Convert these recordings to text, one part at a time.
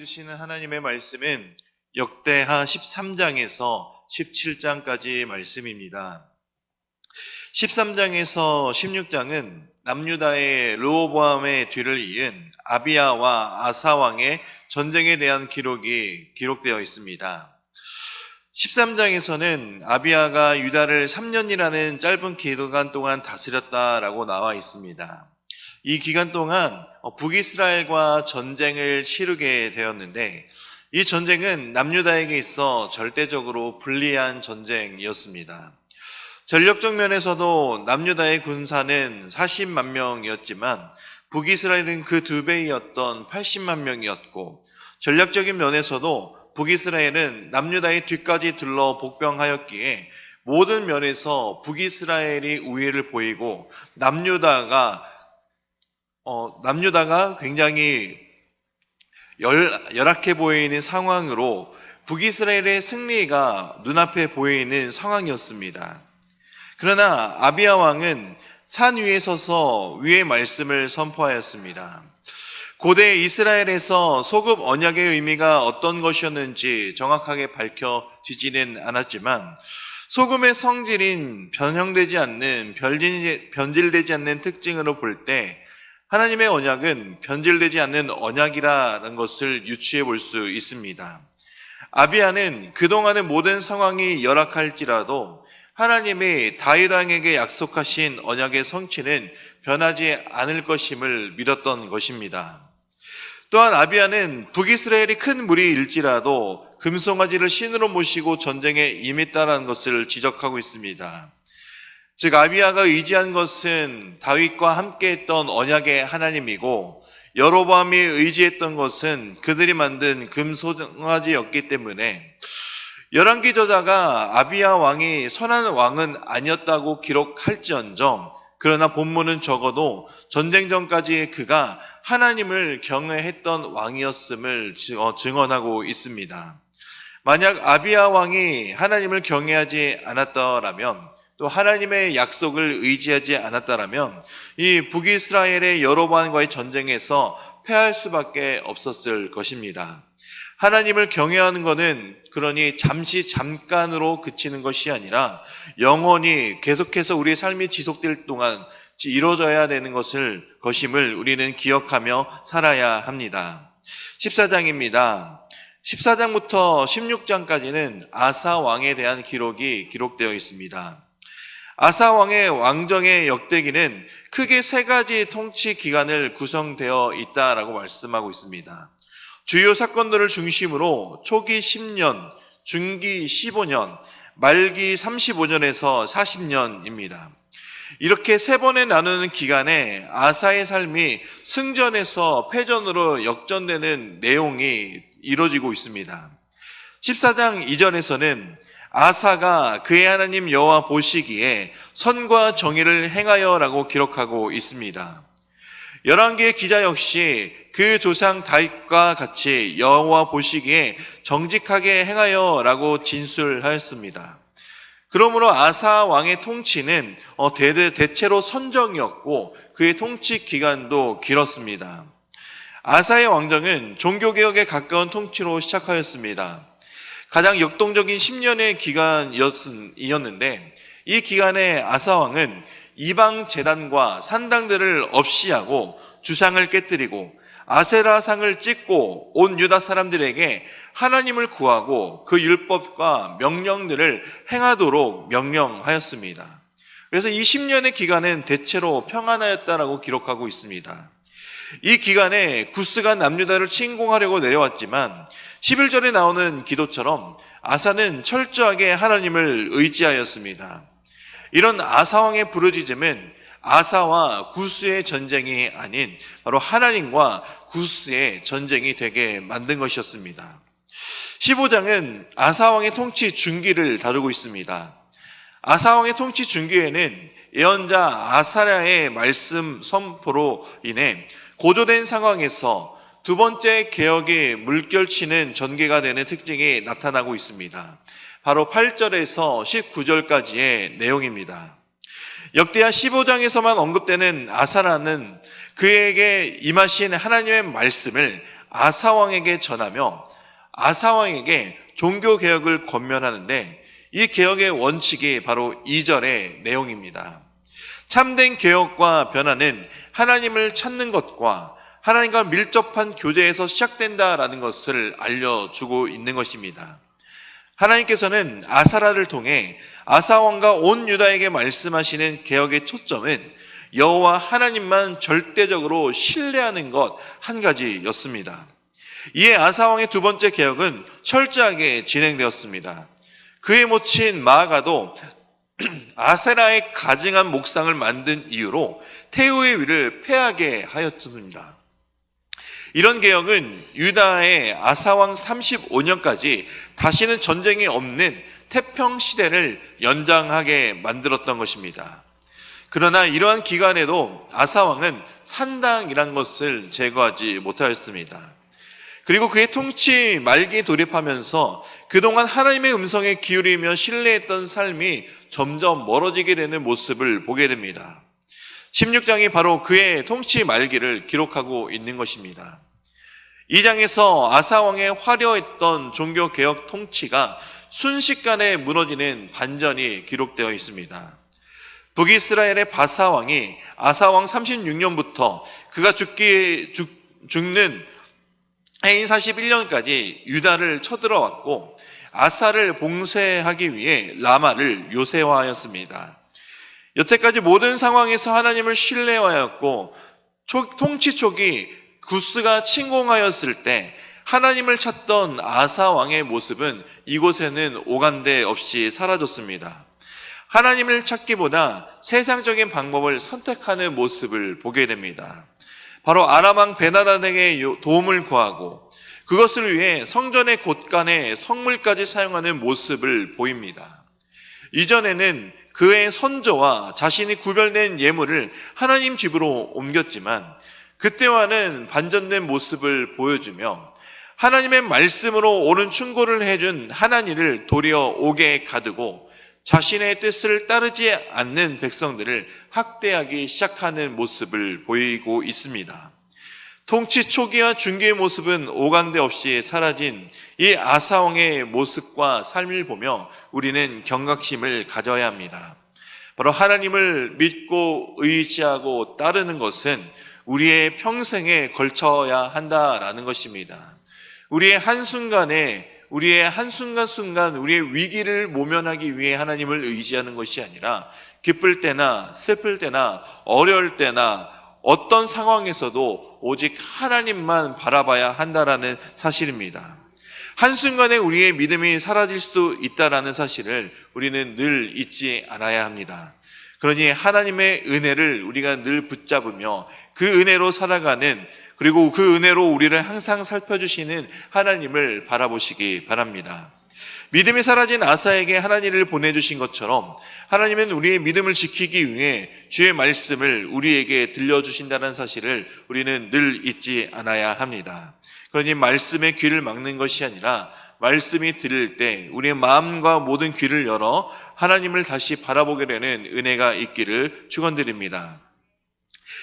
주시는 하나님의 말씀은 역대하 13장에서 17장까지 말씀입니다. 13장에서 16장은 남유다의 르호보암의 뒤를 이은 아비야와 아사 왕의 전쟁에 대한 기록이 기록되어 있습니다. 13장에서는 아비야가 유다를 3년이라는 짧은 기간 동안 다스렸다라고 나와 있습니다. 이 기간 동안 북이스라엘과 전쟁을 치르게 되었는데 이 전쟁은 남유다에게 있어 절대적으로 불리한 전쟁이었습니다. 전력적 면에서도 남유다의 군사는 40만 명이었지만 북이스라엘은 그 2배이었던 80만 명이었고, 전략적인 면에서도 북이스라엘은 남유다의 뒤까지 둘러 복병하였기에 모든 면에서 북이스라엘이 우위를 보이고 남유다가 굉장히 열악해 보이는 상황으로 북이스라엘의 승리가 눈앞에 보이는 상황이었습니다. 그러나 아비야 왕은 산 위에 서서 위의 말씀을 선포하였습니다. 고대 이스라엘에서 소급 언약의 의미가 어떤 것이었는지 정확하게 밝혀지지는 않았지만 소금의 성질인 변형되지 않는, 변질되지 않는 특징으로 볼 때 하나님의 언약은 변질되지 않는 언약이라는 것을 유추해 볼 수 있습니다. 아비야는 그동안의 모든 상황이 열악할지라도 하나님이 다윗 왕에게 약속하신 언약의 성취는 변하지 않을 것임을 믿었던 것입니다. 또한 아비야는 북이스라엘이 큰 무리일지라도 금송아지를 신으로 모시고 전쟁에 임했다는 것을 지적하고 있습니다. 즉 아비야가 의지한 것은 다윗과 함께했던 언약의 하나님이고, 여로보암이 의지했던 것은 그들이 만든 금송아지였기 때문에 열왕기 저자가 아비야 왕이 선한 왕은 아니었다고 기록할지언정, 그러나 본문은 적어도 전쟁 전까지 그가 하나님을 경외했던 왕이었음을 증언하고 있습니다. 만약 아비야 왕이 하나님을 경외하지 않았더라면, 또 하나님의 약속을 의지하지 않았다라면 이 북이스라엘의 여로보암과의 전쟁에서 패할 수밖에 없었을 것입니다. 하나님을 경외하는 것은 그러니 잠깐으로 그치는 것이 아니라 영원히 계속해서 우리의 삶이 지속될 동안 이루어져야 되는 것임을 우리는 기억하며 살아야 합니다. 14장입니다. 14장부터 16장까지는 아사 왕에 대한 기록이 기록되어 있습니다. 아사 왕의 왕정의 역대기는 크게 3가지 통치 기간을 구성되어 있다라고 말씀하고 있습니다. 주요 사건들을 중심으로 초기 10년, 중기 15년, 말기 35년에서 40년입니다. 이렇게 3번에 나누는 기간에 아사의 삶이 승전에서 패전으로 역전되는 내용이 이루어지고 있습니다. 14장 이전에서는 아사가 그의 하나님 여호와 보시기에 선과 정의를 행하여라고 기록하고 있습니다. 열왕기의 기자 역시 그 조상 다윗과 같이 여호와 보시기에 정직하게 행하여라고 진술하였습니다. 그러므로 아사 왕의 통치는 대체로 선정이었고 그의 통치 기간도 길었습니다. 아사의 왕정은 종교개혁에 가까운 통치로 시작하였습니다. 가장 역동적인 10년의 기간이었는데 이 기간에 아사 왕은 이방 제단과 산당들을 없이하고 주상을 깨뜨리고 아세라상을 찢고 온 유다 사람들에게 하나님을 구하고 그 율법과 명령들을 행하도록 명령하였습니다. 그래서 이 10년의 기간은 대체로 평안하였다라고 기록하고 있습니다. 이 기간에 구스가 남유다를 침공하려고 내려왔지만 11절에 나오는 기도처럼 아사는 철저하게 하나님을 의지하였습니다. 이런 아사왕의 부르짖음은 아사와 구스의 전쟁이 아닌 바로 하나님과 구스의 전쟁이 되게 만든 것이었습니다. 15장은 아사왕의 통치 중기를 다루고 있습니다. 아사왕의 통치 중기에는 예언자 아사랴의 말씀 선포로 인해 고조된 상황에서 2번째 개혁이 물결치는 전개가 되는 특징이 나타나고 있습니다. 바로 8절에서 19절까지의 내용입니다. 역대하 15장에서만 언급되는 아사라는 그에게 임하신 하나님의 말씀을 아사왕에게 전하며 아사왕에게 종교개혁을 권면하는데, 이 개혁의 원칙이 바로 2절의 내용입니다. 참된 개혁과 변화는 하나님을 찾는 것과 하나님과 밀접한 교제에서 시작된다라는 것을 알려주고 있는 것입니다. 하나님께서는 아사라를 통해 아사왕과 온 유다에게 말씀하시는 개혁의 초점은 여호와 하나님만 절대적으로 신뢰하는 것 한 가지였습니다. 이에 아사왕의 두 번째 개혁은 철저하게 진행되었습니다. 그의 모친 마아가도 아세라의 가증한 목상을 만든 이유로 태우의 위를 패하게 하였습니다. 이런 개혁은 유다의 아사왕 35년까지 다시는 전쟁이 없는 태평 시대를 연장하게 만들었던 것입니다. 그러나 이러한 기간에도 아사왕은 산당이란 것을 제거하지 못하였습니다. 그리고 그의 통치 말기에 돌입하면서 그동안 하나님의 음성에 기울이며 신뢰했던 삶이 점점 멀어지게 되는 모습을 보게 됩니다. 16장이 바로 그의 통치 말기를 기록하고 있는 것입니다. 이 장에서 아사왕의 화려했던 종교개혁 통치가 순식간에 무너지는 반전이 기록되어 있습니다. 북이스라엘의 바사왕이 아사왕 36년부터 그가 죽는 해인 41년까지 유다를 쳐들어왔고 아사를 봉쇄하기 위해 라마를 요새화하였습니다. 여태까지 모든 상황에서 하나님을 신뢰하였고 통치 초기 구스가 침공하였을 때 하나님을 찾던 아사 왕의 모습은 이곳에는 오간데 없이 사라졌습니다. 하나님을 찾기보다 세상적인 방법을 선택하는 모습을 보게 됩니다. 바로 아람 왕 베나다에게 도움을 구하고 그것을 위해 성전의 곳간에 성물까지 사용하는 모습을 보입니다. 이전에는 그의 선조와 자신이 구별된 예물을 하나님 집으로 옮겼지만 그때와는 반전된 모습을 보여주며 하나님의 말씀으로 옳은 충고를 해준 하나님을 도리어 옥에 가두고 자신의 뜻을 따르지 않는 백성들을 학대하기 시작하는 모습을 보이고 있습니다. 통치 초기와 중기의 모습은 오간데 없이 사라진 이 아사왕의 모습과 삶을 보며 우리는 경각심을 가져야 합니다. 바로 하나님을 믿고 의지하고 따르는 것은 우리의 평생에 걸쳐야 한다라는 것입니다. 우리의 한순간순간 우리의 위기를 모면하기 위해 하나님을 의지하는 것이 아니라 기쁠 때나 슬플 때나 어려울 때나 어떤 상황에서도 오직 하나님만 바라봐야 한다라는 사실입니다. 한순간에 우리의 믿음이 사라질 수도 있다라는 사실을 우리는 늘 잊지 않아야 합니다. 그러니 하나님의 은혜를 우리가 늘 붙잡으며 그 은혜로 살아가는, 그리고 그 은혜로 우리를 항상 살펴주시는 하나님을 바라보시기 바랍니다. 믿음이 사라진 아사에게 하나님을 보내주신 것처럼 하나님은 우리의 믿음을 지키기 위해 주의 말씀을 우리에게 들려주신다는 사실을 우리는 늘 잊지 않아야 합니다. 그러니 말씀의 귀를 막는 것이 아니라 말씀이 들릴 때 우리의 마음과 모든 귀를 열어 하나님을 다시 바라보게 되는 은혜가 있기를 축원드립니다.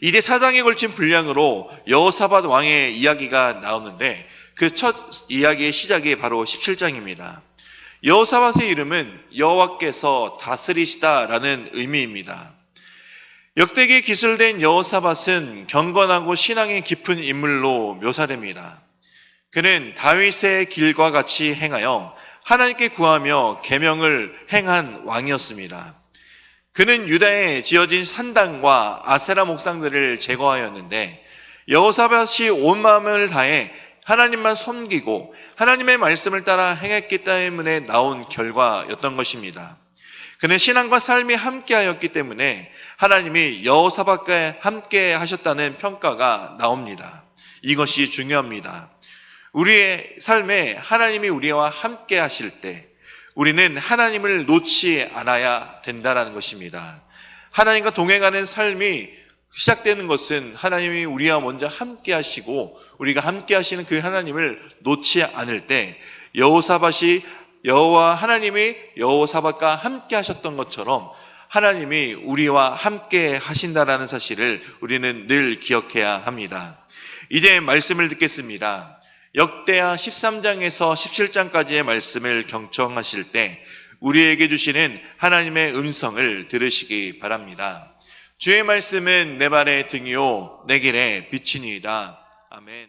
이제 4장에 걸친 분량으로 여호사밧 왕의 이야기가 나오는데 그 첫 이야기의 시작이 바로 17장입니다. 여호사밧의 이름은 여호와께서 다스리시다라는 의미입니다. 역대기에 기술된 여호사밧은 경건하고 신앙이 깊은 인물로 묘사됩니다. 그는 다윗의 길과 같이 행하여 하나님께 구하며 계명을 행한 왕이었습니다. 그는 유다에 지어진 산당과 아세라 목상들을 제거하였는데 여호사밧이 온 마음을 다해 하나님만 섬기고 하나님의 말씀을 따라 행했기 때문에 나온 결과였던 것입니다. 그는 신앙과 삶이 함께하였기 때문에 하나님이 여호사밧과 함께 하셨다는 평가가 나옵니다. 이것이 중요합니다. 우리의 삶에 하나님이 우리와 함께 하실 때 우리는 하나님을 놓지 않아야 된다는 것입니다. 하나님과 동행하는 삶이 시작되는 것은 하나님이 우리와 먼저 함께 하시고 우리가 함께 하시는 그 하나님을 놓지 않을 때 하나님이 여호사밧과 함께 하셨던 것처럼 하나님이 우리와 함께 하신다라는 사실을 우리는 늘 기억해야 합니다. 이제 말씀을 듣겠습니다. 역대하 13장에서 17장까지의 말씀을 경청하실 때 우리에게 주시는 하나님의 음성을 들으시기 바랍니다. 주의 말씀은 내 발의 등이요 내 길의 빛이니이다. 아멘.